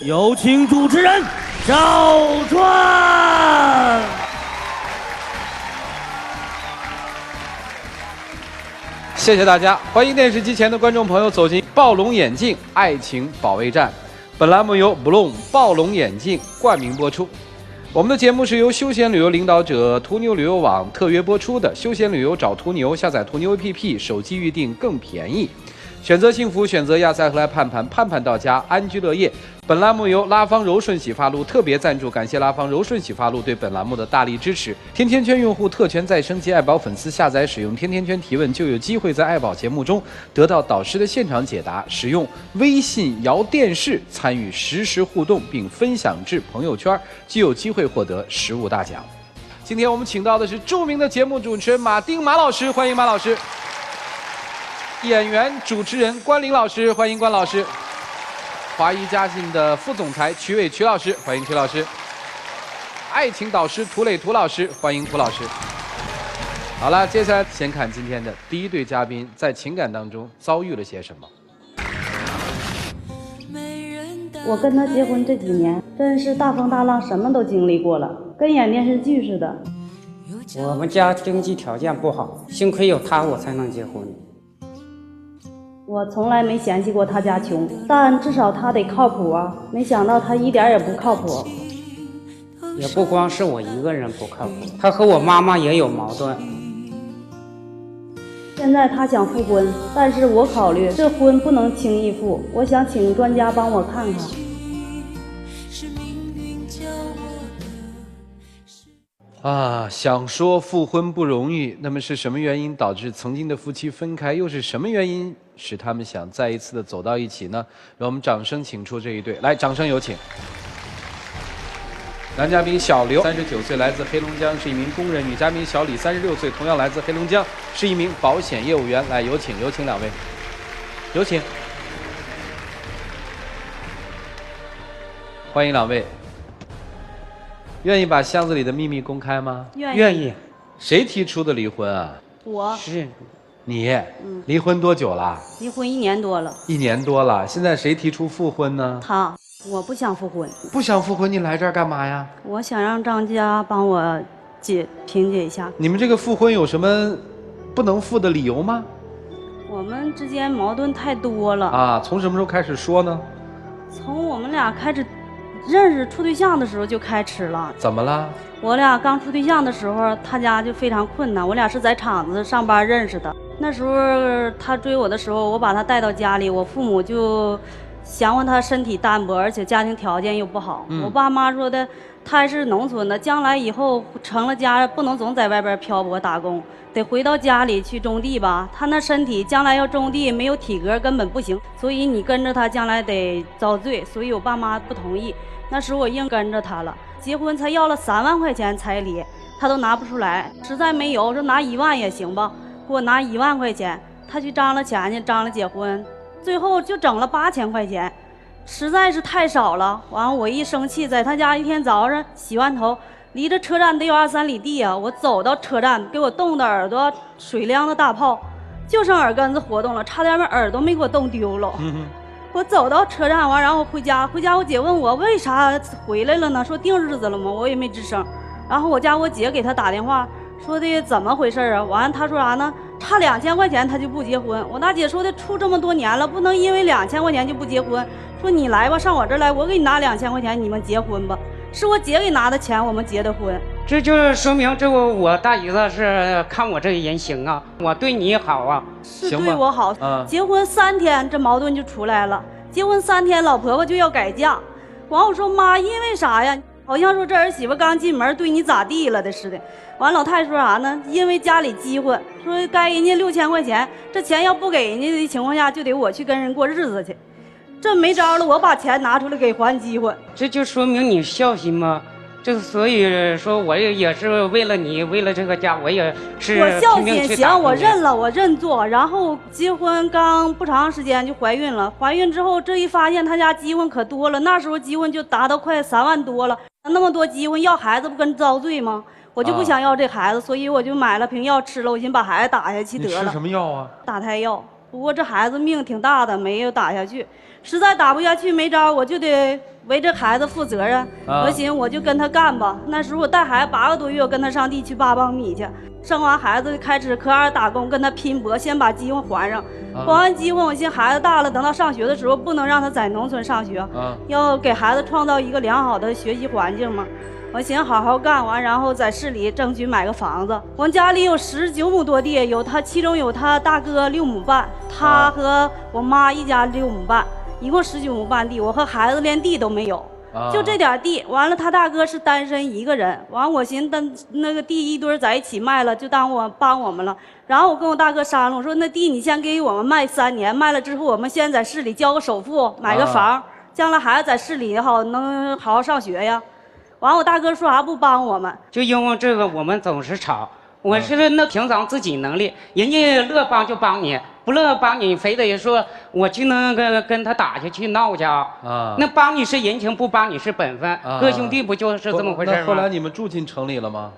有请主持人赵传。谢谢大家，欢迎电视机前的观众朋友走进暴龙眼镜爱情保卫战。本栏目由 Bloom 暴龙眼镜冠名播出。我们的节目是由休闲旅游领导者途牛旅游网特约播出的。休闲旅游找途牛，下载途牛 APP， 手机预订更便宜。选择幸福，选择亚赛和来盼盼，盼盼到家，安居乐业。本栏目由拉芳柔顺洗发露特别赞助，感谢拉芳柔顺洗发露对本栏目的大力支持。甜甜圈用户特权再升级，爱宝粉丝下载使用甜甜圈提问，就有机会在爱宝节目中得到导师的现场解答。使用微信摇电视参与实时互动，并分享至朋友圈，就有机会获得实物大奖。今天我们请到的是著名的节目主持人马老师，欢迎马老师。演员、主持人关凌老师，欢迎关老师；华谊嘉信的副总裁曲伟曲老师，欢迎曲老师；爱情导师涂磊涂老师，欢迎涂老师。好了，接下来先看今天的第一对嘉宾在情感当中遭遇了些什么。我跟他结婚这几年，真是大风大浪，什么都经历过了，跟演电视剧似的。我们家经济条件不好，幸亏有他，我才能结婚。我从来没嫌弃过他家穷，但至少他得靠谱啊！没想到他一点也不靠谱。也不光是我一个人不靠谱，他和我妈妈也有矛盾。现在他想复婚，但是我考虑这婚不能轻易复，我想请专家帮我看看。想说复婚不容易，那么是什么原因导致曾经的夫妻分开？又是什么原因使他们想再一次的走到一起呢？让我们掌声请出这一对，来，掌声有请。男嘉宾小刘，39岁，来自黑龙江，是一名工人；女嘉宾小李，36岁，同样来自黑龙江，是一名保险业务员。来，有请两位，有请，欢迎两位。愿意把箱子里的秘密公开吗？愿意。谁提出的离婚啊？我是你。离婚多久了？离婚1年多了。1年多了，现在谁提出复婚呢？他。我不想复婚。不想复婚，你来这儿干嘛呀？我想让张家帮我评解一下。你们这个复婚有什么不能复的理由吗？我们之间矛盾太多了啊！从什么时候开始说呢？从我们俩开始认识处对象的时候就开始了。怎么了？我俩刚处对象的时候，他家就非常困难。我俩是在厂子上班认识的。那时候他追我的时候，我把他带到家里，我父母就嫌他身体单薄，而且家庭条件又不好。我爸妈说的，他还是农村的，将来以后成了家，不能总在外边漂泊打工，得回到家里去种地吧。他那身体将来要种地，没有体格根本不行，所以你跟着他将来得遭罪。所以我爸妈不同意。那时候我硬跟着他了，结婚才要了3万块钱彩礼，他都拿不出来，实在没有，说拿1万也行吧，给我拿1万块钱，他去张罗钱去，张罗结婚，最后就整了8000块钱，实在是太少了。完了我一生气，在他家一天早上洗完头，离着车站得有2、3里地啊，我走到车站，给我冻的耳朵水凉的大泡，就剩耳根子活动了，差点把耳朵没给我冻丢了。我走到车站完，然后回家我姐问我为啥回来了呢？说定日子了吗？我也没吱声。然后我姐给他打电话，说的怎么回事啊？完了他说啥呢？差2000块钱他就不结婚。我大姐说的，处这么多年了，不能因为2000块钱就不结婚。说你来吧，上我这儿来，我给你拿2000块钱，你们结婚吧。是我姐给拿的钱，我们结的婚。这就是说明我大姨子是看我这个人行啊，我对你好啊，是对我好。结婚3天这矛盾就出来了，结婚3天老婆婆就要改嫁。完我说妈，因为啥呀？好像说这儿媳妇刚进门对你咋地了的似的。完老太太说啥呢？因为家里饥荒，说该人家6000块钱，这钱要不给人家的情况下，就得我去跟人过日子去。这没招了，我把钱拿出来给还饥荒。这就说明你孝心吗？这所以说我也是为了你，为了这个家，我也是我孝心。行，我认了，我认做。然后结婚刚不长时间就怀孕了，怀孕之后这一发现他家积婚可多了，那时候积婚就达到快3万多了，那么多积婚要孩子不跟遭罪吗？我就不想要这孩子，所以我就买了瓶药吃了，我寻把孩子打下去得了。你吃什么药啊？打胎药。不过这孩子命挺大的，没有打下去。实在打不下去没招，我就得为这孩子负责任。我寻思我就跟他干吧。那时候我带孩子8个多月，跟他上地去扒苞米去。生完孩子开始科2打工，跟他拼搏，先把饥荒还上。还完饥荒，我寻思孩子大了，等到上学的时候，不能让他在农村上学，要给孩子创造一个良好的学习环境嘛。我寻思好好干完，然后在市里争取买个房子。我们家里有19亩多地，其中有他大哥6亩半，他和我妈一家6亩半，一共19亩半地。我和孩子连地都没有，就这点地。完了，他大哥是单身一个人。完，我寻思等那个地一堆在一起卖了，就当帮我们了。然后我跟我大哥商量，我说那地你先给我们卖3年，卖了之后我们先在市里交个首付，买个房，将来孩子在市里能好好上学呀。完，我大哥说啥不帮我们？就因为这个，我们总是吵。我是那平常自己能力，人家乐帮就帮你，不乐帮你，非得说我去那个跟他打下去闹去啊。那帮你是人情，不帮你是本分。哥兄弟不就是这么回事吗？那后来你们住进城里了吗？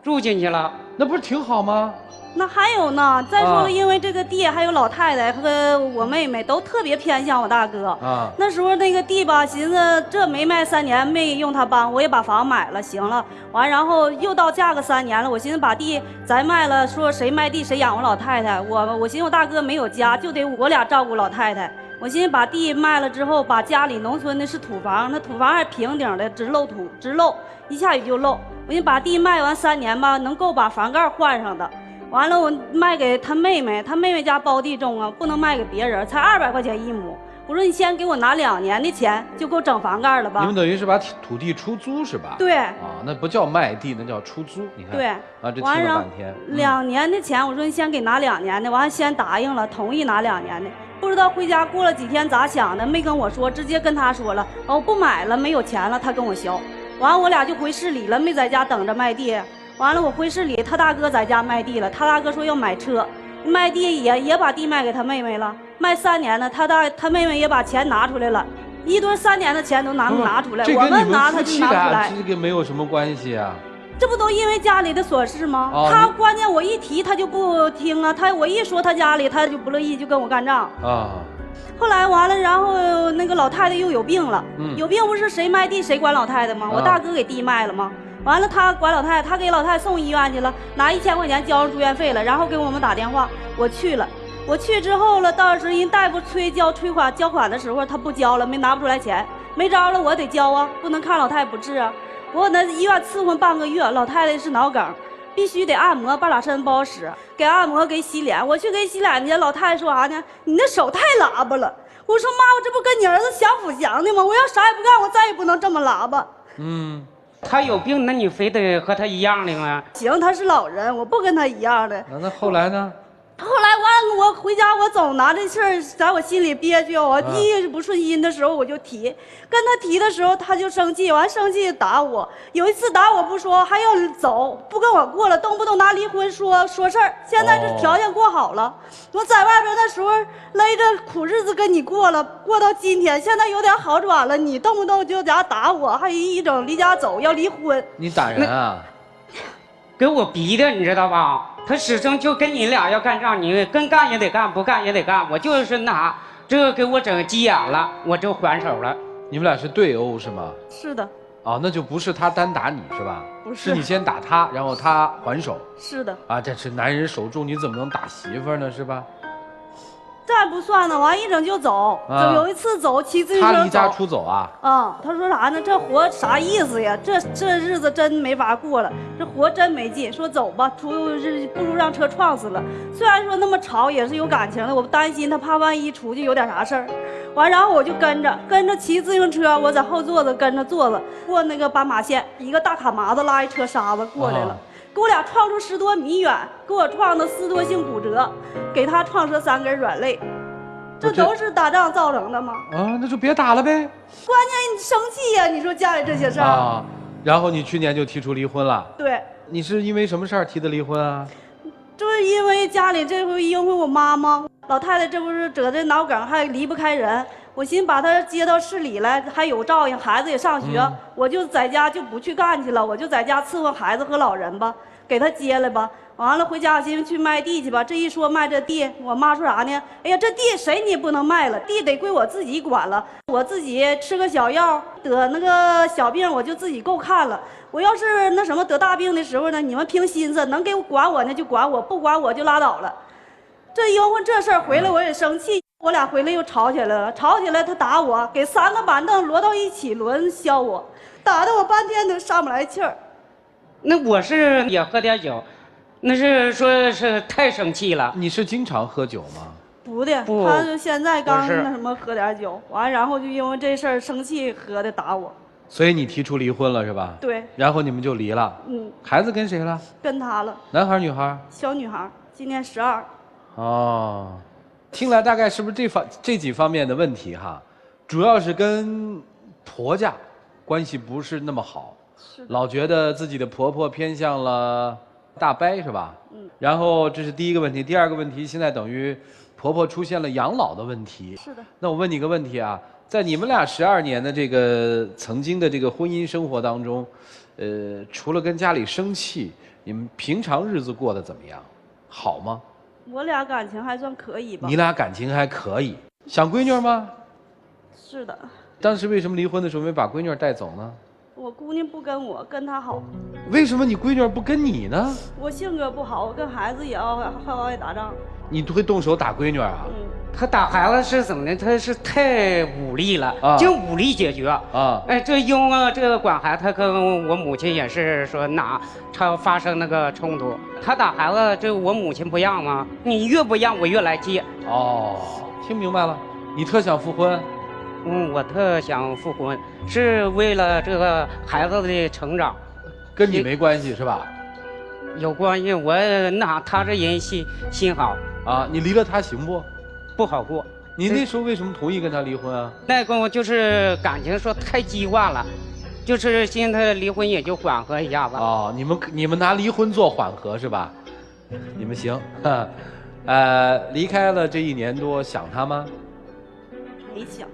住进去了，那不是挺好吗？那还有呢，再说了，因为这个地还有老太太和我妹妹都特别偏向我大哥。那时候那个地吧，寻思这没卖3年，没用他帮，我也把房买了，行了。完，然后又到嫁个3年了，我寻思把地再卖了，说谁卖地谁养活老太太。我寻思我大哥没有家，就得我俩照顾老太太。我寻思把地卖了之后，把家里农村的是土房，那土房还平顶的，直漏土，直漏，一下雨就漏。我寻思把地卖完3年吧，能够把房盖换上的。完了，我卖给他妹妹，他妹妹家包地种啊，不能卖给别人，才200块钱1亩。我说你先给我拿2年的钱，就够整房盖了吧？你们等于是把土地出租是吧？对。那不叫卖地，那叫出租。你看。对。这听了半天。2年的钱，我说你先给拿2年的，完了先答应了，同意拿2年的。不知道回家过了几天咋想的，没跟我说，直接跟他说了，不买了，没有钱了，他跟我削。完了我俩就回市里了，没在家等着卖地。完了，我回市里，他大哥在家卖地了。他大哥说要买车，卖地也把地卖给他妹妹了。卖3年了，他妹妹也把钱拿出来了，一堆3年的钱都拿出来。这跟你们夫妻俩这个没有什么关系啊。这不都因为家里的琐事吗？他关键我一提他就不听啊，我一说他家里他就不乐意，就跟我干仗啊。后来完了，然后那个老太太又有病了，有病不是谁卖地谁管老太太吗？我大哥给地卖了吗？完了，他管老太太，他给老太太送医院去了，拿1000块钱交上住院费了，然后给我们打电话，我去了。我去之后了，到时人大夫交款的时候，他不交了，拿不出来钱，没招了，我得交啊，不能看老太太不治啊。我那医院伺候半个月，老太太是脑梗，必须得按摩，半拉身不好使，给按摩给洗脸。我去给洗脸去，老太太说啥呢？你那手太拉巴了。我说妈，我这不跟你儿子享福享的吗？我要啥也不干，我再也不能这么拉巴。他有病，那你非得和他一样的吗？行，他是老人，我不跟他一样的。那后来呢？后来我回家，我总拿这事儿在我心里憋屈。我一不顺心的时候，我就提，跟他提的时候，他就生气，完生气打我。有一次打我不说，还要走，不跟我过了，动不动拿离婚说事儿。现在这条件过好了，我在外边那时候勒着苦日子跟你过了，过到今天，现在有点好转了，你动不动就家打我，还一整离家走，要离婚。你打人啊？给我逼的，你知道吧？他始终就跟你俩要干仗，你跟干也得干，不干也得干。我就是那啥，这个给我整急眼了，我就还手了。你们俩是对殴是吗？是的。那就不是他单打你是吧？不是，是你先打他，然后他还手。是的。这是男人手重，你怎么能打媳妇呢？是吧？这还不算呢，完一整就走。有一次走骑自行车走，他离家出走啊？他说啥呢？这活啥意思呀？这日子真没法过了，这活真没劲。说走吧，不如让车撞死了。虽然说那么吵，也是有感情的，我担心他怕万一出去有点啥事儿。完，然后我就跟着骑自行车，我在后座子跟着坐着过那个斑马线，一个大卡麻子拉一车沙子过来了。给我俩撞出10多米远，给我撞的撕脱性骨折，给他撞折3根软肋，这都是打仗造成的吗？那就别打了呗。关键你生气呀！你说家里这些事儿然后你去年就提出离婚了。对。你是因为什么事儿提的离婚啊？就是因为家里这回因为我妈妈老太太这不是得这脑梗，还离不开人。我寻思把她接到市里来，还有照应，孩子也上学，我就在家就不去干去了，我就在家伺候孩子和老人吧，给她接来吧。完了回家寻思去卖地去吧。这一说卖这地，我妈说啥呢？哎呀，这地谁你也不能卖了，地得归我自己管了。我自己吃个小药，得那个小病我就自己够看了。我要是那什么得大病的时候呢，你们凭心思，能给我管我呢就管我，不管我就拉倒了。这因为这事儿回来我也生气，我俩回来又吵起来了。吵起来他打我，给3个板凳摞到一起抡削我，打得我半天都上不来气儿。那我是也喝点酒，那是说是太生气了。你是经常喝酒吗？不的，不他是现在刚不是那什么喝点酒，完然后就因为这事儿生气喝的打我。所以你提出离婚了是吧？对。然后你们就离了。嗯。孩子跟谁了？跟他了。男孩女孩？小女孩，今年12。哦，听来大概是不是这几方面的问题哈，主要是跟婆家关系不是那么好，老觉得自己的婆婆偏向了大伯是吧？嗯。然后这是第一个问题，第二个问题，现在等于婆婆出现了养老的问题。是的。那我问你个问题啊，在你们俩12年的这个曾经的这个婚姻生活当中，除了跟家里生气，你们平常日子过得怎么样？好吗？我俩感情还算可以吧。你俩感情还可以，想闺女吗？是的。当时为什么离婚的时候没把闺女带走呢？我姑娘不跟我，跟她好。为什么你闺女不跟你呢？我性格不好，我跟孩子也爱打仗。你会动手打闺女啊？嗯。他打孩子是怎么的？他是太武力了，就武力解决啊！哎，这因为这个管孩子，他跟我母亲也是说他发生那个冲突。他打孩子，这我母亲不让吗？你越不让，我越来气。哦，听明白了，你特想复婚？嗯，我特想复婚，是为了这个孩子的成长，跟你没关系是吧？有关系，他这人心好啊。你离了他行不？不好过。你那时候为什么同意跟他离婚啊？那个就是感情说太激化了，就是现在离婚也就缓和一下子。哦，你们拿离婚做缓和是吧？你们行，离开了这1年多，想他吗？没想。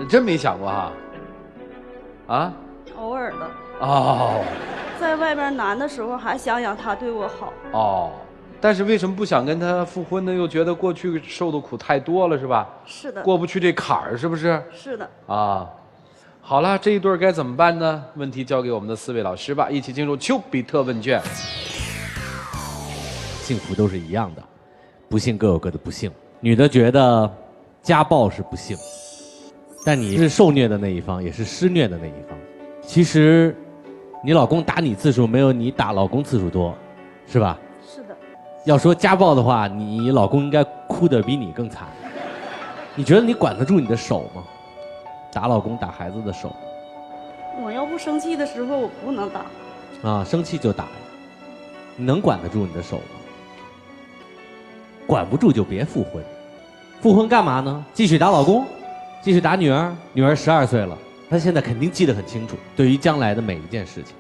真没想过哈？啊？偶尔的。哦。在外边难的时候，还想想他对我好。哦。但是为什么不想跟他复婚呢？又觉得过去受的苦太多了，是吧？是的。过不去这坎儿，是不是？是的。啊，好了，这一对该怎么办呢？问题交给我们的4位老师吧，一起进入丘比特问卷。幸福都是一样的，不幸各有各的不幸。女的觉得家暴是不幸，但你是受虐的那一方，也是施虐的那一方。其实，你老公打你次数没有你打老公次数多，是吧？是的。要说家暴的话，你老公应该哭得比你更惨。你觉得你管得住你的手吗？打老公打孩子的手。我要不生气的时候，我不能打。啊，生气就打。你能管得住你的手吗？管不住就别复婚。复婚干嘛呢？继续打老公，继续打女儿。女儿12岁了，她现在肯定记得很清楚，对于将来的每一件事情。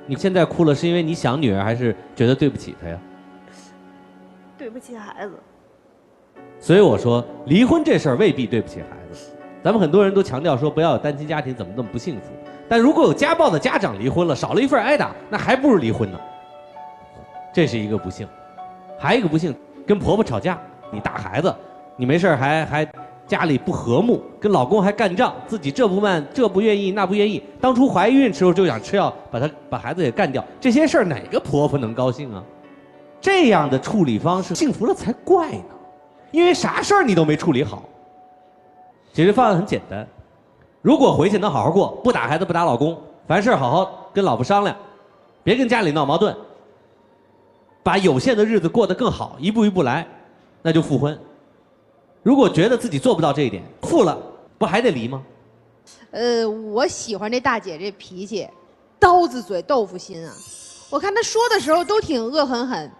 你现在哭了，是因为你想女儿，还是觉得对不起她呀？对不起孩子。所以我说，离婚这事儿未必对不起孩子。咱们很多人都强调说不要有单亲家庭，怎么那么不幸福？但如果有家暴的家长离婚了，少了一份挨打，那还不如离婚呢。这是一个不幸。还有一个不幸，跟婆婆吵架，你打孩子，你没事还家里不和睦，跟老公还干仗，自己这不慢，这不愿意，那不愿意。当初怀孕时候就想吃药把孩子给干掉，这些事儿哪个婆婆能高兴啊？这样的处理方式，幸福了才怪呢。因为啥事儿你都没处理好。解决方案很简单，如果回去能好好过，不打孩子不打老公，凡事好好跟老婆商量，别跟家里闹矛盾，把有限的日子过得更好，一步一步来，那就复婚。如果觉得自己做不到这一点，复了不还得离吗？我喜欢这大姐这脾气，刀子嘴豆腐心啊。我看她说的时候都挺恶狠狠，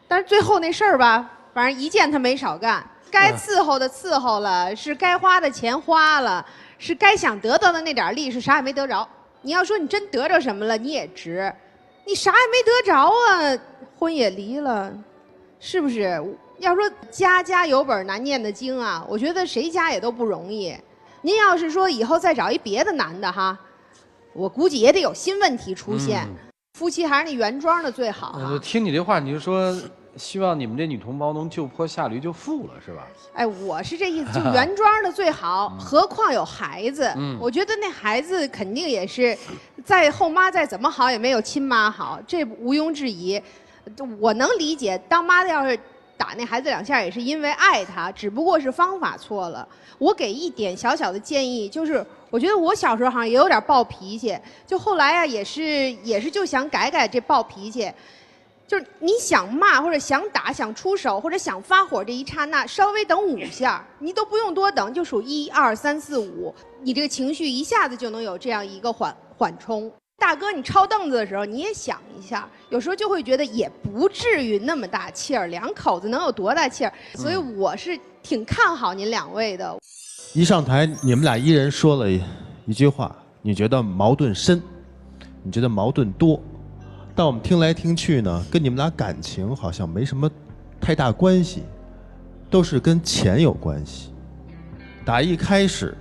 但是最后那事儿吧，反正一件她没少干。该伺候的伺候了，是该花的钱花了，是该想得到的那点利是啥也没得着。你要说你真得着什么了，你也值，你啥也没得着啊，婚也离了，是不是？要说家家有本难念的经啊，我觉得谁家也都不容易。您要是说以后再找一别的男的哈，我估计也得有新问题出现。夫妻还是那原装的最好啊。听你这话，你就说希望你们这女同胞能就坡下驴就富了，是吧？哎，我是这意思，就原装的最好，何况有孩子。我觉得那孩子肯定也是，再后妈再怎么好，也没有亲妈好，这毋庸置疑。我能理解，当妈的要是打那孩子2下，也是因为爱他，只不过是方法错了。我给一点小小的建议，就是我觉得我小时候好像也有点暴脾气，就后来呀，也是就想改改这暴脾气。就是你想骂或者想打、想出手或者想发火这一刹那，稍微等5下，你都不用多等，就数1、2、3、4、5，你这个情绪一下子就能有这样一个缓冲。大哥，你抄凳子的时候你也想一下，有时候就会觉得也不至于那么大气儿，2口子能有多大气儿？所以我是挺看好您2位的。一上台，你们俩一人说了一句话，你觉得矛盾深，你觉得矛盾多。但我们听来听去呢，跟你们俩感情好像没什么太大关系，都是跟钱有关系。打一开始，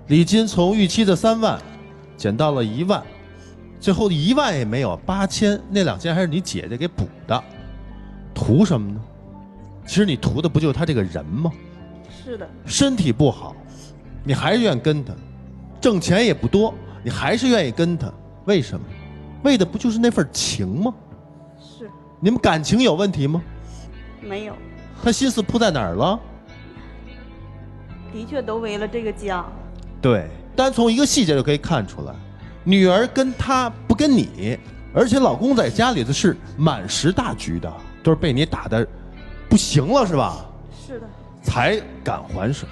礼金从预期的3万减到了1万，最后1万也没有，8000，那2千还是你姐姐给补的，图什么呢？其实你图的不就是他这个人吗？是的。身体不好，你还是愿意跟他；挣钱也不多，你还是愿意跟他。为什么？为的不就是那份情吗？是。你们感情有问题吗？没有。他心思扑在哪儿了？的确都为了这个家。对，单从一个细节就可以看出来，女儿跟他不跟你，而且老公在家里的是满10大局的，都是被你打的不行了，是吧？是的。才敢还手，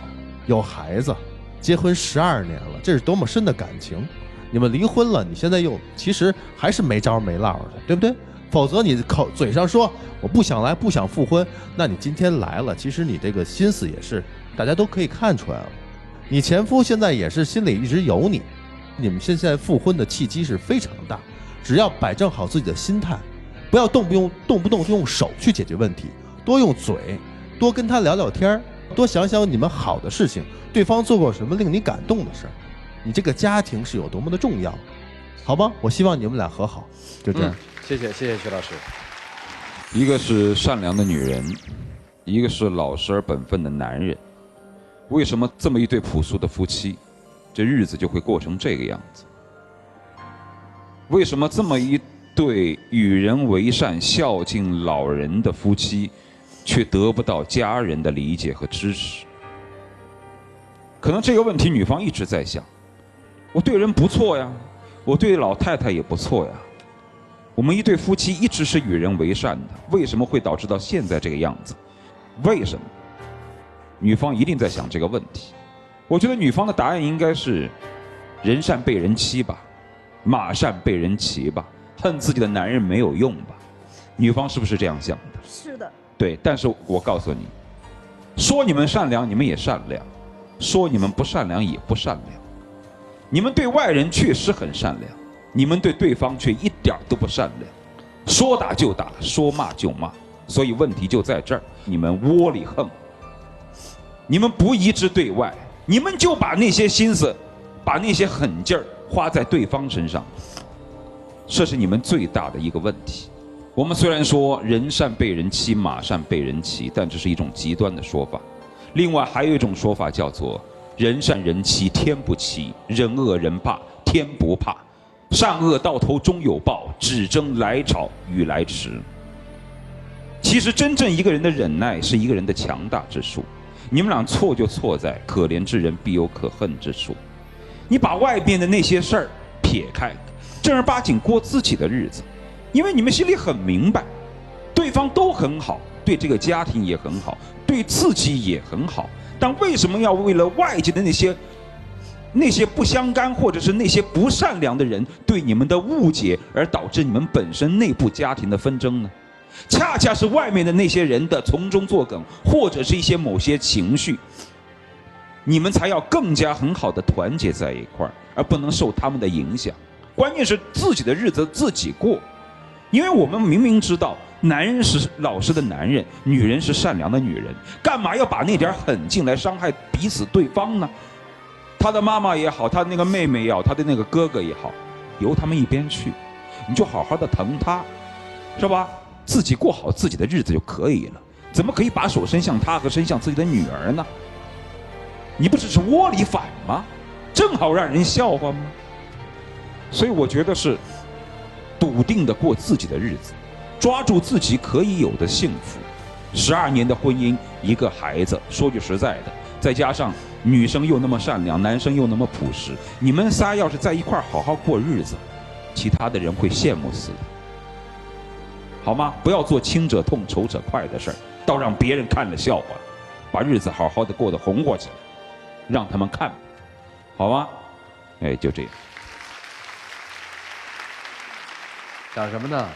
有孩子，结婚12年了，这是多么深的感情。你们离婚了，你现在又其实还是没招没落的，对不对？否则你嘴上说我不想来，不想复婚，那你今天来了，其实你这个心思也是大家都可以看出来了。你前夫现在也是心里一直有你，你们现在复婚的契机是非常大，只要摆正好自己的心态，不要动不动就用手去解决问题，多用嘴，多跟他聊聊天，多想想你们好的事情，对方做过什么令你感动的事儿。你这个家庭是有多么的重要，好吧？我希望你们俩和好，就这样。谢谢徐老师。一个是善良的女人，一个是老实而本分的男人。为什么这么一对朴素的夫妻，这日子就会过成这个样子？为什么这么一对与人为善、孝敬老人的夫妻，却得不到家人的理解和支持？可能这个问题女方一直在想。我对人不错呀，我对老太太也不错呀。我们一对夫妻一直是与人为善的，为什么会导致到现在这个样子？为什么？女方一定在想这个问题。我觉得女方的答案应该是：人善被人欺吧，马善被人骑吧，恨自己的男人没有用吧。女方是不是这样想的？是的。对，但是我告诉你，说你们善良，你们也善良；说你们不善良，也不善良。你们对外人确实很善良，你们对对方却一点都不善良，说打就打，说骂就骂。所以问题就在这儿，你们窝里横，你们不一致对外，你们就把那些心思，把那些狠劲儿花在对方身上，这是你们最大的一个问题。我们虽然说人善被人欺，马善被人骑，但这是一种极端的说法。另外还有一种说法叫做人善人欺天不欺，人恶人怕天不怕，善恶到头终有报，只争来早与来迟。其实真正一个人的忍耐是一个人的强大之处。你们俩错就错在可怜之人必有可恨之处。你把外边的那些事儿撇开，正儿八经过自己的日子，因为你们心里很明白，对方都很好，对这个家庭也很好，对自己也很好，但为什么要为了外界的那些不相干或者是那些不善良的人对你们的误解，而导致你们本身内部家庭的纷争呢？恰恰是外面的那些人的从中作梗，或者是一些某些情绪，你们才要更加很好的团结在一块儿，而不能受他们的影响。关键是自己的日子自己过，因为我们明明知道男人是老实的男人，女人是善良的女人，干嘛要把那点狠劲来伤害彼此对方呢？他的妈妈也好，他那个妹妹也好，他的那个哥哥也好，由他们一边去。你就好好的疼她，是吧？自己过好自己的日子就可以了。怎么可以把手伸向她和伸向自己的女儿呢？你不只是窝里反吗？正好让人笑话吗？所以我觉得是笃定的过自己的日子，抓住自己可以有的幸福。12年的婚姻，一个孩子，说句实在的，再加上女生又那么善良，男生又那么朴实，你们仨要是在一块儿好好过日子，其他的人会羡慕死的，好吗？不要做亲者痛仇者快的事儿，倒让别人看了笑话，把日子好好的过得红火起来，让他们看，好吗？哎，就这样。想什么呢？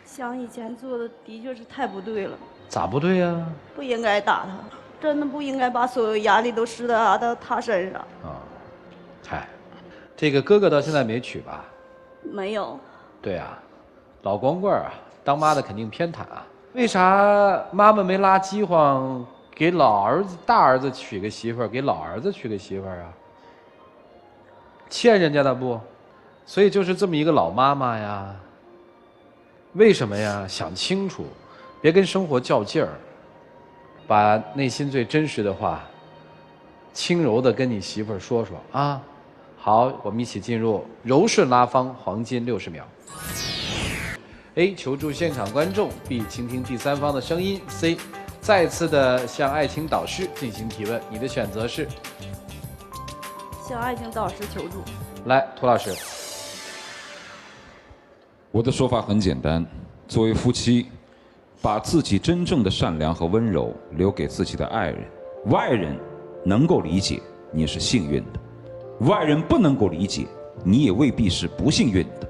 想以前做的的确是太不对了，咋不对呀？不应该打他，真的不应该把所有压力都施加到他身上。啊，嗨，这个哥哥到现在没娶吧？没有，对啊，老光棍啊，当妈的肯定偏袒啊。为啥妈妈没拉饥荒，给大儿子娶个媳妇儿，给老儿子娶个媳妇儿啊？欠人家的不？所以就是这么一个老妈妈呀。为什么呀？想清楚，别跟生活较劲儿，把内心最真实的话，轻柔的跟你媳妇儿说说啊。好，我们一起进入柔顺拉芳黄金60秒。A. 求助现场观众 ；B. 倾听第三方的声音 ；C. 再次的向爱情导师进行提问。你的选择是？向爱情导师求助。来，涂老师。我的说法很简单，作为夫妻，把自己真正的善良和温柔留给自己的爱人。外人能够理解，你是幸运的；外人不能够理解，你也未必是不幸运的。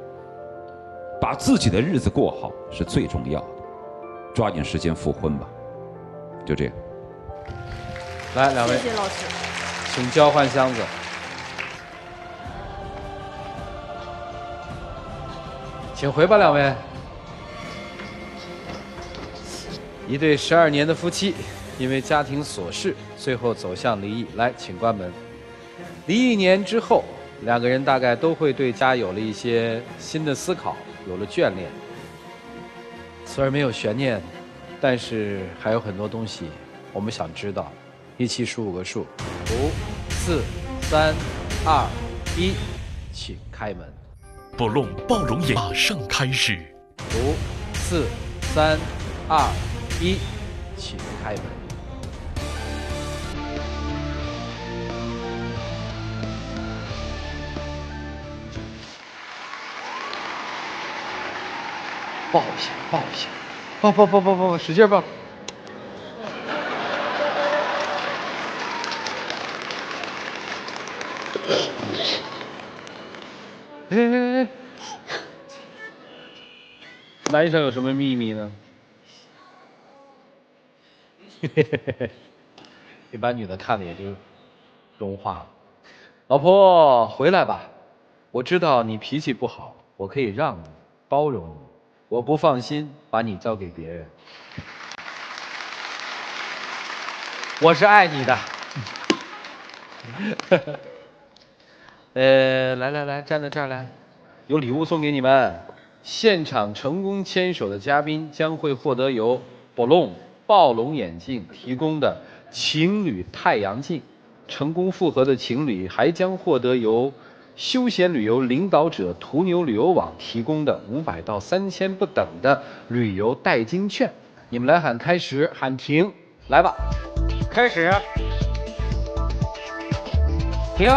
把自己的日子过好是最重要的，抓紧时间复婚吧。就这样。来，两位，谢谢老师，请交换箱子。请回吧，两位。一对12年的夫妻，因为家庭琐事，最后走向离异。来，请关门。离异1年之后，两个人大概都会对家有了一些新的思考，有了眷恋。虽然没有悬念，但是还有很多东西我们想知道。一起数5个数：5、4、3、2、1，请开门。不弄暴龙眼马上开始。5、4、3、2、1，请开门。抱一下，抱一下，抱，使劲抱。哎，男生有什么秘密呢？一般女的看了也就融化了。老婆，回来吧，我知道你脾气不好，我可以让你，包容你，我不放心把你交给别人。我是爱你的。来，站在这儿来，有礼物送给你们。现场成功牵手的嘉宾将会获得由暴龙眼镜提供的情侣太阳镜，成功复合的情侣还将获得由休闲旅游领导者途牛旅游网提供的500到3000不等的旅游代金券。你们来喊开始，喊停，来吧，开始，停。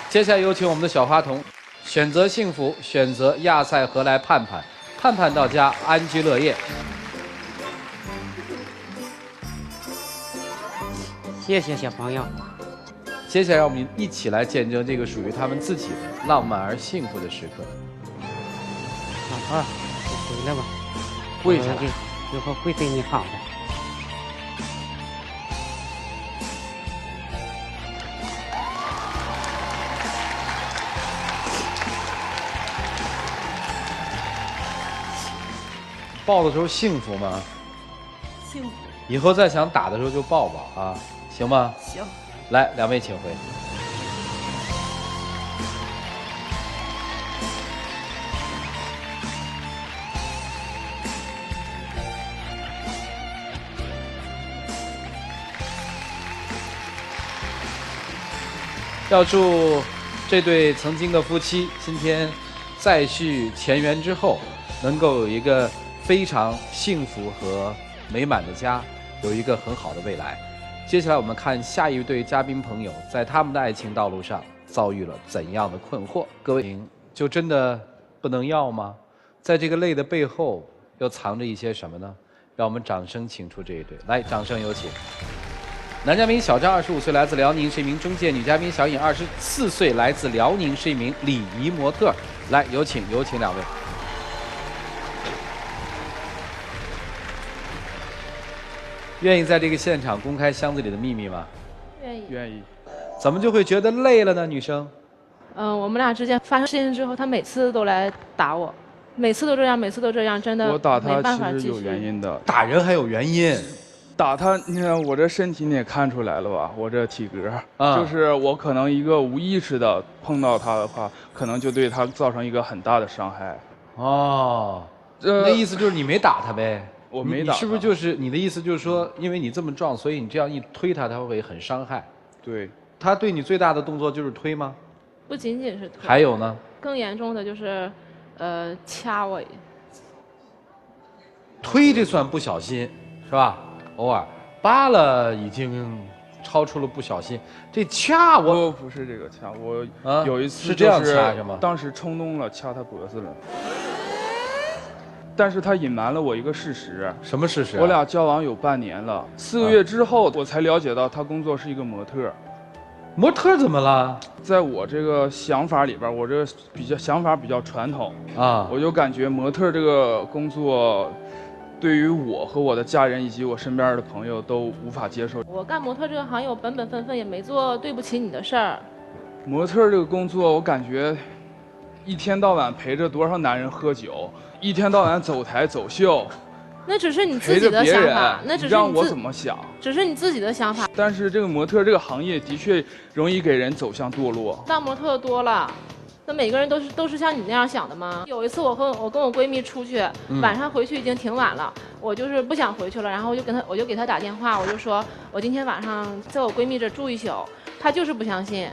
接下来有请我们的小花童，选择幸福，选择亚赛河来盼盼，盼盼到家，安居乐业。谢谢小朋友。接下来让我们一起来见证这个属于他们自己的浪漫而幸福的时刻。老婆，你回来吧，跪下来，以后会对你好的。抱的时候幸福吗？幸福。以后再想打的时候就抱抱啊，行吗？行。来，两位请回。要祝这对曾经的夫妻今天再续前缘之后，能够有一个非常幸福和美满的家，有一个很好的未来。接下来我们看下一对嘉宾朋友在他们的爱情道路上遭遇了怎样的困惑。各位，就真的不能要吗？在这个泪的背后又藏着一些什么呢？让我们掌声请出这一对，来，掌声有请。男嘉宾小张25岁，来自辽宁，是一名中介；女嘉宾小尹24岁，来自辽宁，是一名礼仪模特。来，有请两位。愿意在这个现场公开箱子里的秘密吗？愿意。怎么就会觉得累了呢？女生？我们俩之间发生事情之后，他每次都来打我，每次都这样，真的我打他没办法其实有原因的。打人还有原因？打他，你看我这身体你也看出来了吧？我这体格，就是我可能一个无意识的碰到他的话，可能就对他造成一个很大的伤害。哦，那意思就是你没打他呗？我没打他。是不是就是你的意思就是说，因为你这么壮，所以你这样一推他，他会很伤害？对。他对你最大的动作就是推吗？不仅仅是推。还有呢？更严重的就是，掐我。推这算不小心，是吧？偶尔扒了已经超出了不小心，这掐我不是这个掐，我有一次是这样掐是吗？当时冲动了，掐他脖子了。但是他隐瞒了我一个事实。什么事实？我俩交往有半年了，4个月之后我才了解到他工作是一个模特。模特怎么了？在我这个想法里边，我这个想法比较传统啊，我就感觉模特这个工作，对于我和我的家人以及我身边的朋友都无法接受。我干模特这个行业，我本分也没做对不起你的事儿。模特这个工作，我感觉一天到晚陪着多少男人喝酒，一天到晚走台走秀。那只是你自己的想法，那只是让我怎么想？只是你自己的想法。但是这个模特这个行业的确容易给人走向堕落。当模特多了，那每个人都是像你那样想的吗？有一次我跟我闺蜜出去，晚上回去已经挺晚了，我就是不想回去了，然后我就给她打电话，我就说我今天晚上在我闺蜜这住一宿，她就是不相信。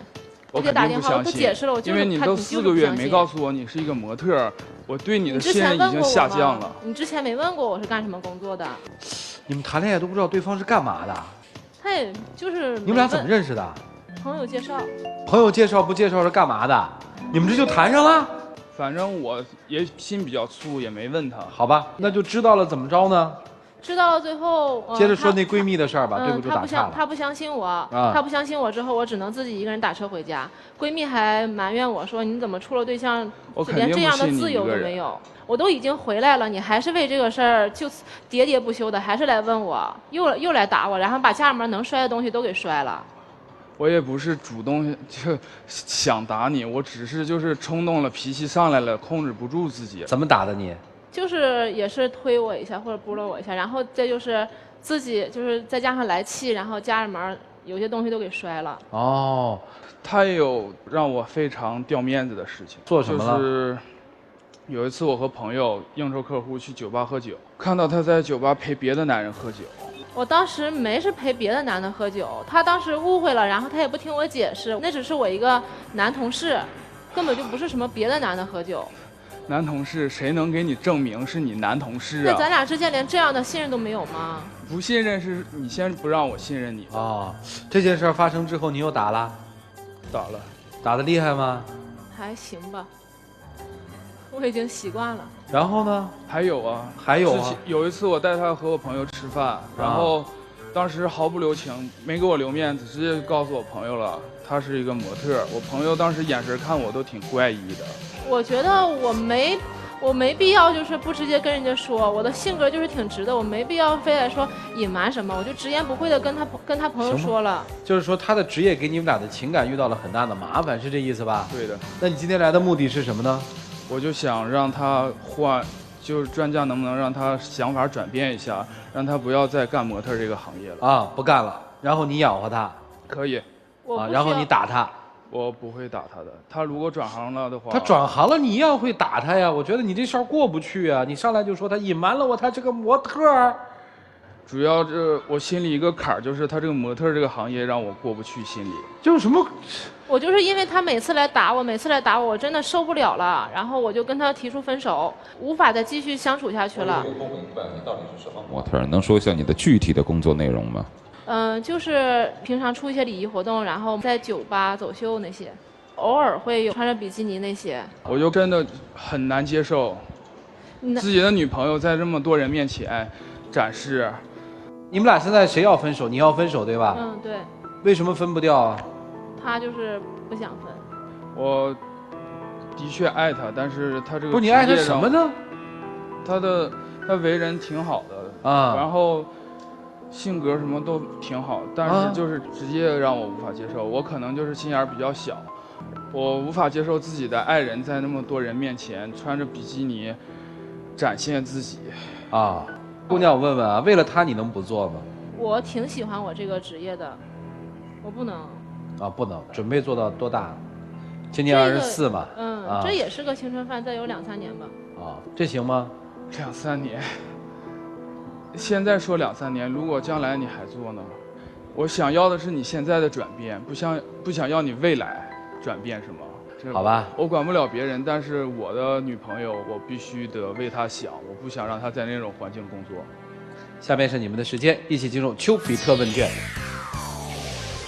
我给打电话，我都解释了，我就是因为你都4个月没告诉我你是一个模特，我对你的信任已经下降了。你之前没问过我是干什么工作的？你们谈恋爱都不知道对方是干嘛的？他也就是你们俩怎么认识的？朋友介绍。朋友介绍不介绍是干嘛的？你们这就谈上了？反正我也心比较粗，也没问他。好吧，那就知道了，怎么着呢？知道了，最后接着说那闺蜜的事儿吧，对不住打岔了。她不相信我，她不相信我之后，我只能自己一个人打车回家。闺蜜还埋怨我说：“你怎么处了对象，连这样的自由都没有？我都已经回来了，你还是为这个事儿就喋喋不休的，还是来问我，又来打我，然后把家里面能摔的东西都给摔了。”我也不是主动就想打你，我只是就是冲动了，脾气上来了，控制不住自己。怎么打的你？就是也是推我一下或者拨了我一下，然后再就是自己就是再加上来气，然后家里面有些东西都给摔了。哦，他也有让我非常掉面子的事情。做什么了？就是有一次我和朋友应酬客户去酒吧喝酒，看到他在酒吧陪别的男人喝酒。我当时没是陪别的男的喝酒，他当时误会了，然后他也不听我解释，那只是我一个男同事，根本就不是什么别的男的喝酒。男同事，谁能给你证明是你男同事啊？那咱俩之间连这样的信任都没有吗？不信任是你先不让我信任你啊！这件事发生之后，你又打了？打了。打得厉害吗？还行吧，我已经习惯了。然后呢？还有啊，还有啊。有一次我带他和我朋友吃饭，然后当时毫不留情，没给我留面子，直接告诉我朋友了，他是一个模特。我朋友当时眼神看我都挺怪异的。我觉得我没必要就是不直接跟人家说，我的性格就是挺直的，我没必要非得说隐瞒什么，我就直言不讳的跟他朋友说了。就是说他的职业给你们俩的情感遇到了很大的麻烦，是这意思吧？对的。那你今天来的目的是什么呢？我就想让他换，就是专家能不能让他想法转变一下，让他不要再干模特这个行业了啊，不干了。然后你养活他，可以。啊，然后你打他。我不会打他的，他如果转行了的话，他转行了，你一样会打他呀。我觉得你这事儿过不去啊！你上来就说他隐瞒了我，他这个模特儿，主要我心里一个坎儿，就是他这个模特这个行业让我过不去心里。就是什么？我就是因为他每次来打我，我真的受不了了，然后我就跟他提出分手，无法再继续相处下去了。我不明白你到底是什么模特，能说一下你的具体的工作内容吗？就是平常出一些礼仪活动，然后在酒吧走秀那些，偶尔会有穿着比基尼那些。我就真的很难接受自己的女朋友在这么多人面前展示。你们俩现在谁要分手？你要分手对吧？嗯，对。为什么分不掉啊？他就是不想分。我的确爱他，但是他这个不是你爱他什么呢？他为人挺好的啊，然后性格什么都挺好，但是就是直接让我无法接受。我可能就是心眼比较小，我无法接受自己的爱人在那么多人面前穿着比基尼展现自己啊。姑娘，我问问啊，为了他你能不做吗？我挺喜欢我这个职业的，我不能。啊，不能。准备做到多大？今年24嘛。这也是个青春饭，再有2、3年吧。啊，这行吗？2、3年。现在说2、3年，如果将来你还做呢？我想要的是你现在的转变，不想要你未来转变什么。好吧，我管不了别人，但是我的女朋友，我必须得为她想，我不想让她在那种环境工作。下面是你们的时间，一起进入丘比特问卷。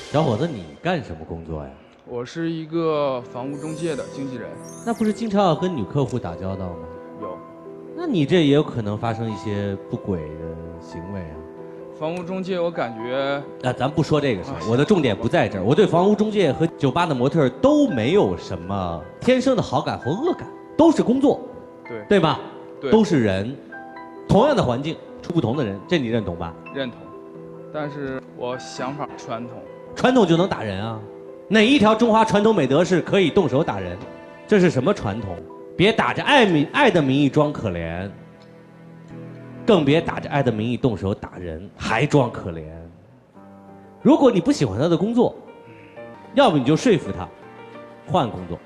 小伙子，你干什么工作呀？我是一个房屋中介的经纪人。那不是经常要跟女客户打交道吗？有。那你这也有可能发生一些不轨的行为啊。房屋中介，我感觉咱不说这个事儿，我的重点不在这儿。我对房屋中介和酒吧的模特都没有什么天生的好感和恶感，都是工作，对吧？对，都是人，同样的环境出不同的人，这你认同吧？认同，但是我想法传统就能打人啊？哪一条中华传统美德是可以动手打人？这是什么传统？别打着爱的名义装可怜。更别打着爱的名义动手打人，还装可怜。如果你不喜欢他的工作，要不你就说服他换工作，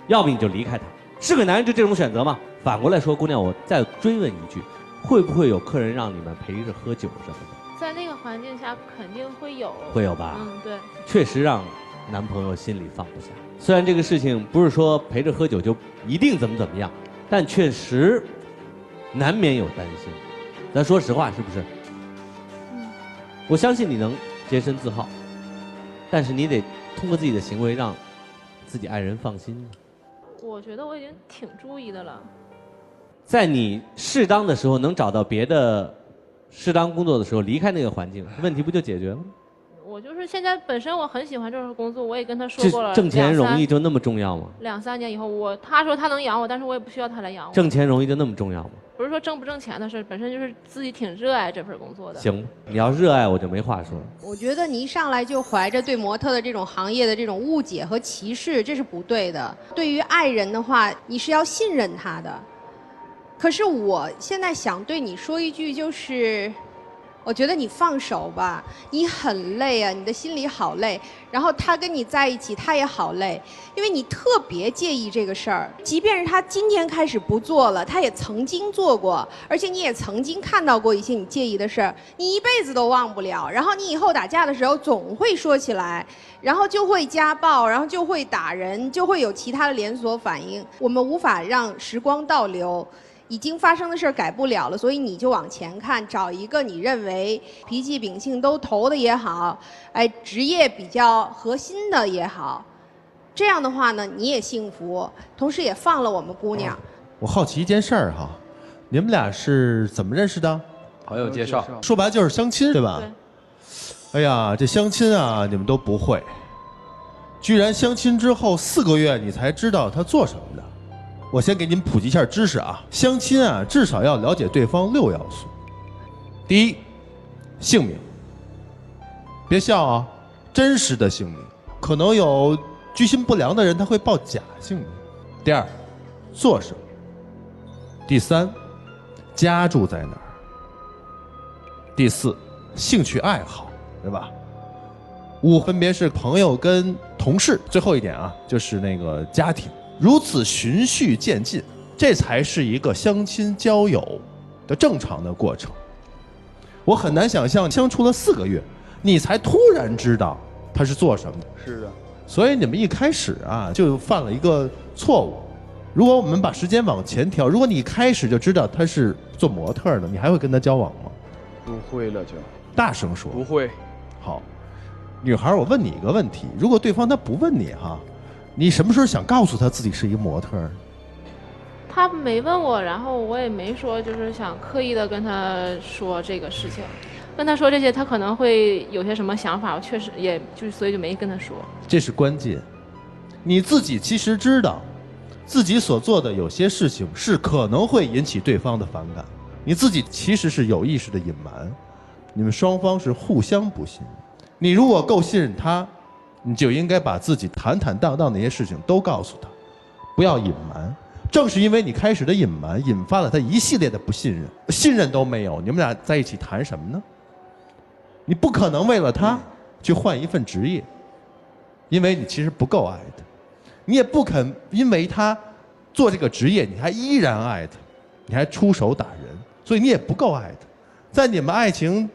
要不你就离开他。是个男人就这种选择吗？反过来说，姑娘，我再追问一句，会不会有客人让你们陪着喝酒什么的？在那个环境下肯定会有。会有吧？对。确实让男朋友心里放不下。虽然这个事情不是说陪着喝酒就一定怎么样，但确实难免有担心，咱说实话是不是？我相信你能洁身自好，但是你得通过自己的行为让自己爱人放心。我觉得我已经挺注意的了。在你适当的时候能找到别的适当工作的时候，离开那个环境，问题不就解决了吗？我就是现在本身我很喜欢这份工作，我也跟他说过了。挣钱容易就那么重要吗？2、3年以后，他说他能养我，但是我也不需要他来养我。挣钱容易就那么重要吗？不是说挣不挣钱的事，本身就是自己挺热爱这份工作的。行，你要热爱我就没话说。我觉得你一上来就怀着对模特的这种行业的这种误解和歧视，这是不对的。对于爱人的话，你是要信任他的。可是我现在想对你说一句，就是我觉得你放手吧，你很累啊，你的心里好累。然后他跟你在一起，他也好累，因为你特别介意这个事儿。即便是他今天开始不做了，他也曾经做过，而且你也曾经看到过一些你介意的事儿，你一辈子都忘不了。然后你以后打架的时候总会说起来，然后就会家暴，然后就会打人，就会有其他的连锁反应。我们无法让时光倒流。已经发生的事改不了了，所以你就往前看，找一个你认为脾气秉性都投的也好，职业比较核心的也好，这样的话呢，你也幸福，同时也放了我们姑娘。我好奇一件事儿哈，你们俩是怎么认识的？朋友介绍，说白了就是相亲，对吧？对。哎呀，这相亲啊，你们都不会，居然相亲之后4个月你才知道他做什么的。我先给你们普及一下知识啊，相亲啊，至少要了解对方6要素。第一，姓名，别笑啊，真实的姓名，可能有居心不良的人他会报假姓名。第二，做什么。第三，家住在哪儿。第四，兴趣爱好，对吧？5分别是朋友跟同事。最后一点啊，就是那个家庭。如此循序渐进，这才是一个相亲交友的正常的过程。我很难想象相处了4个月，你才突然知道他是做什么的。是的。所以你们一开始啊就犯了一个错误。如果我们把时间往前调，如果你一开始就知道他是做模特的，你还会跟他交往吗？不会了就。大声说。不会。好，女孩，我问你一个问题：如果对方他不问你哈，你什么时候想告诉他自己是一个模特？他没问我，然后我也没说就是想刻意的跟他说这个事情，跟他说这些，他可能会有些什么想法，我确实也就是所以就没跟他说。这是关键，你自己其实知道，自己所做的有些事情是可能会引起对方的反感，你自己其实是有意识的隐瞒，你们双方是互相不信任。你如果够信任他，你就应该把自己坦坦荡荡的那些事情都告诉他，不要隐瞒。正是因为你开始的隐瞒，引发了他一系列的不信任，信任都没有，你们俩在一起谈什么呢？你不可能为了他去换一份职业，因为你其实不够爱他，你也不肯因为他做这个职业，你还依然爱他，你还出手打人，所以你也不够爱他。在你们爱情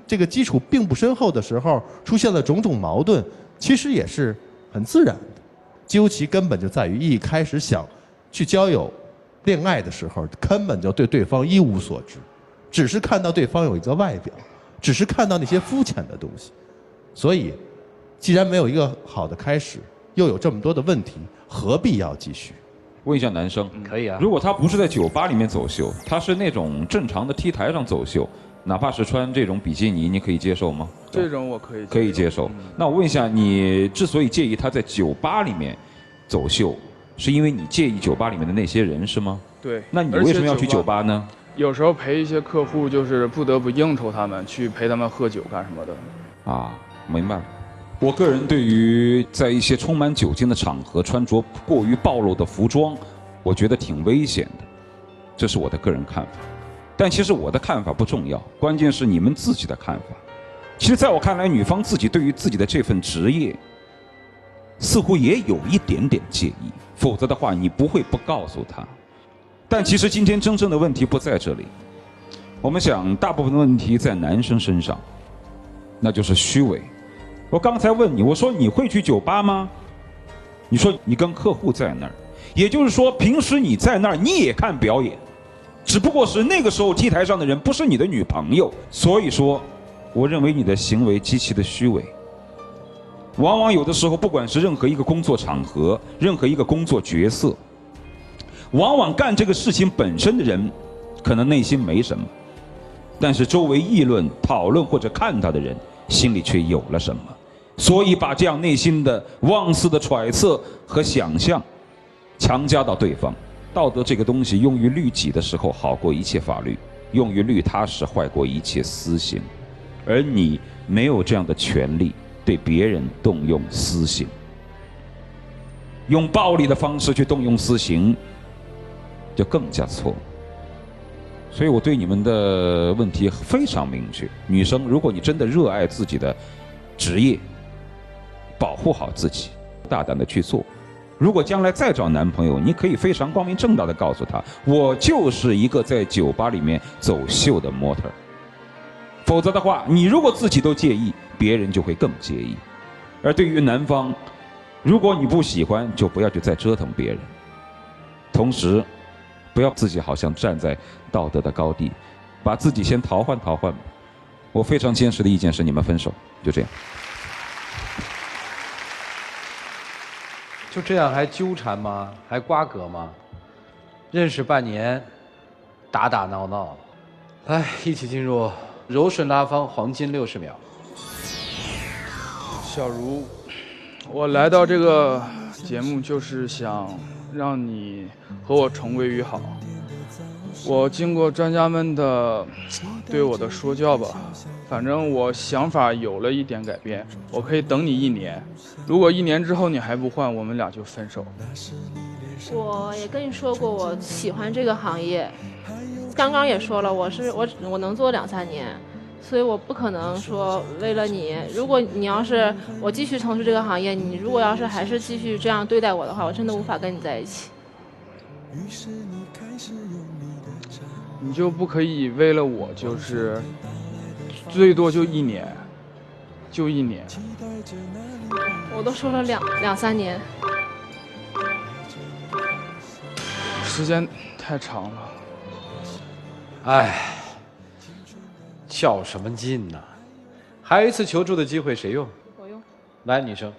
这个基础并不深厚的时候，出现了种种矛盾，其实也是很自然的。究其根本就在于一开始想去交友、恋爱的时候，根本就对对方一无所知，只是看到对方有一个外表，只是看到那些肤浅的东西。所以，既然没有一个好的开始，又有这么多的问题，何必要继续？问一下男生，可以啊。如果他不是在酒吧里面走秀，他是那种正常的 T 台上走秀，哪怕是穿这种比基尼，你可以接受吗？这种我可以可以接受。那我问一下，你之所以介意他在酒吧里面走秀，是因为你介意酒吧里面的那些人是吗？对。那你为什么要去酒吧呢？有时候陪一些客户，就是不得不应酬他们，去陪他们喝酒干什么的。啊，明白了。我个人对于在一些充满酒精的场合穿着过于暴露的服装，我觉得挺危险的，这是我的个人看法。但其实我的看法不重要，关键是你们自己的看法。其实在我看来，女方自己对于自己的这份职业，似乎也有一点点介意，否则的话你不会不告诉她。但其实今天真正的问题不在这里，我们想大部分的问题在男生身上，那就是虚伪。我刚才问你，我说你会去酒吧吗？你说你跟客户在那儿，也就是说平时你在那儿你也看表演，只不过是那个时候 T 台上的人不是你的女朋友，所以说我认为你的行为极其的虚伪。往往有的时候，不管是任何一个工作场合，任何一个工作角色，往往干这个事情本身的人可能内心没什么，但是周围议论、讨论或者看他的人心里却有了什么，所以把这样内心的妄思的揣测和想象强加到对方。道德这个东西用于律己的时候好过一切法律，用于律他时坏过一切私刑，而你没有这样的权利对别人动用私刑，用暴力的方式去动用私刑就更加错误。所以我对你们的问题非常明确，女生，如果你真的热爱自己的职业，保护好自己，大胆的去做。如果将来再找男朋友，你可以非常光明正大的告诉他，我就是一个在酒吧里面走秀的模特。否则的话，你如果自己都介意，别人就会更介意。而对于男方，如果你不喜欢，就不要去再折腾别人。同时不要自己好像站在道德的高地，把自己先淘换淘换吧。我非常坚持的意见是你们分手，就这样。就这样还纠缠吗？还瓜葛吗？认识半年，打打闹闹，来，一起进入柔顺拉芳黄金60秒。小茹，我来到这个节目就是想让你和我重归于好。我经过专家们的对我的说教吧，反正我想法有了一点改变，我可以等你1年，如果1年之后你还不换，我们俩就分手。我也跟你说过我喜欢这个行业，刚刚也说了，我能做2、3年，所以我不可能说为了你，如果你要是我继续从事这个行业，你如果要是还是继续这样对待我的话，我真的无法跟你在一起。你就不可以为了我就是最多就1年，就1年。我都说了两三年，时间太长了。我用。来，女生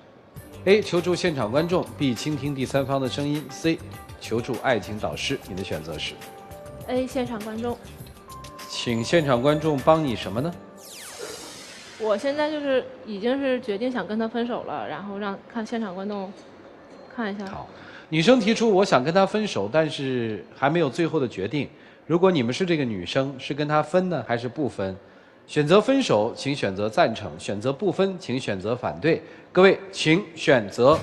，A 求助现场观众 ，B 倾听第三方的声音 ，C 求助爱情导师。你的选择是 A 现场观众。请现场观众帮你什么呢？我现在就是已经是决定想跟他分手了，然后看现场观众看一下。好，女生提出我想跟他分手，但是还没有最后的决定。如果你们是这个女生，是跟他分呢，还是不分？选择分手，请选择赞成；选择不分，请选择反对。各位，请选择。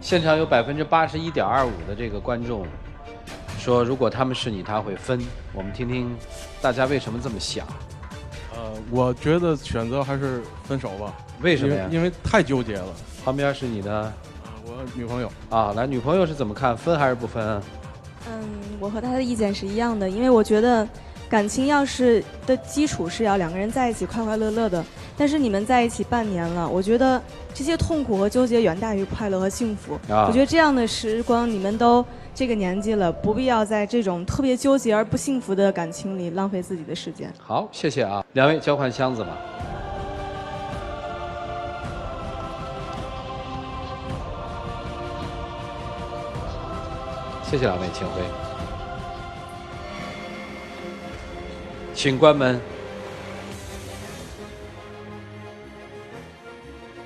现场有81.25%的这个观众说，如果他们是你，他会分。我们听听大家为什么这么想。我觉得选择还是分手吧。为什么呀？因为太纠结了。旁边是你的，我女朋友啊。来，女朋友是怎么看？分还是不分啊？我和他的意见是一样的，因为我觉得感情要是的基础是要两个人在一起快快乐乐的，但是你们在一起半年了，我觉得这些痛苦和纠结远大于快乐和幸福。我觉得这样的时光你们都这个年纪了，不必要在这种特别纠结而不幸福的感情里浪费自己的时间。好，谢谢啊，两位交换箱子吧。谢谢两位，请回。请关门。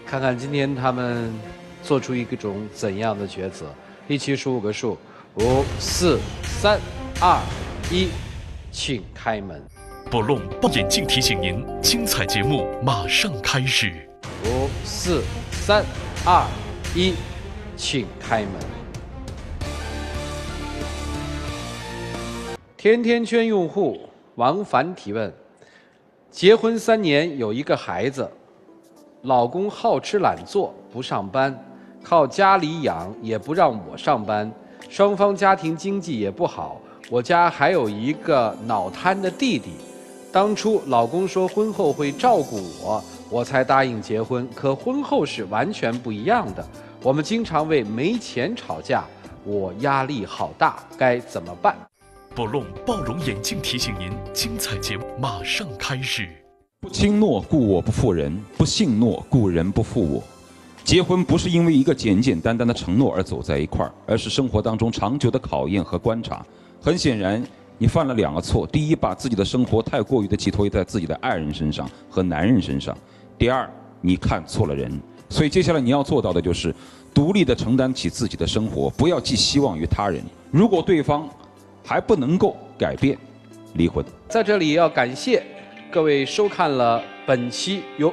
看看今天他们做出一种怎样的抉择。一起数5个数，5、4、3、2、1，请开门。不弄爆眼镜提醒您，精彩节目马上开始。5、4、3、2、1，请开门。甜甜圈用户王凡提问：结婚3年，有一个孩子，老公好吃懒做，不上班，靠家里养，也不让我上班，双方家庭经济也不好。我家还有一个脑瘫的弟弟。当初老公说婚后会照顾我，我才答应结婚。可婚后是完全不一样的，我们经常为没钱吵架，我压力好大，该怎么办？不弄暴龙眼镜提醒您，精彩节目马上开始。不轻诺故我不负人，不信诺故人不负我。结婚不是因为一个简简单单的承诺而走在一块儿，而是生活当中长久的考验和观察。很显然，你犯了2个错：第一，把自己的生活太过于的寄托在自己的爱人身上和男人身上；第二，你看错了人。所以接下来你要做到的就是独立的承担起自己的生活，不要寄希望于他人。如果对方还不能够改变，离婚。在这里要感谢各位收看了本期由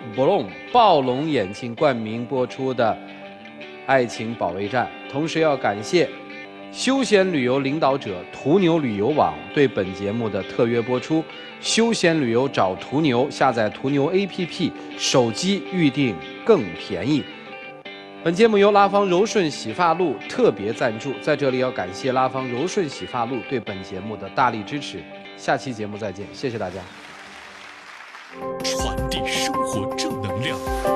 暴龙眼镜冠名播出的《爱情保卫战》，同时要感谢休闲旅游领导者途牛旅游网对本节目的特约播出。休闲旅游找途牛，下载途牛 APP， 手机预订更便宜。本节目由拉芳柔顺洗发露特别赞助，在这里要感谢拉芳柔顺洗发露对本节目的大力支持。下期节目再见，谢谢大家。传递生活正能量。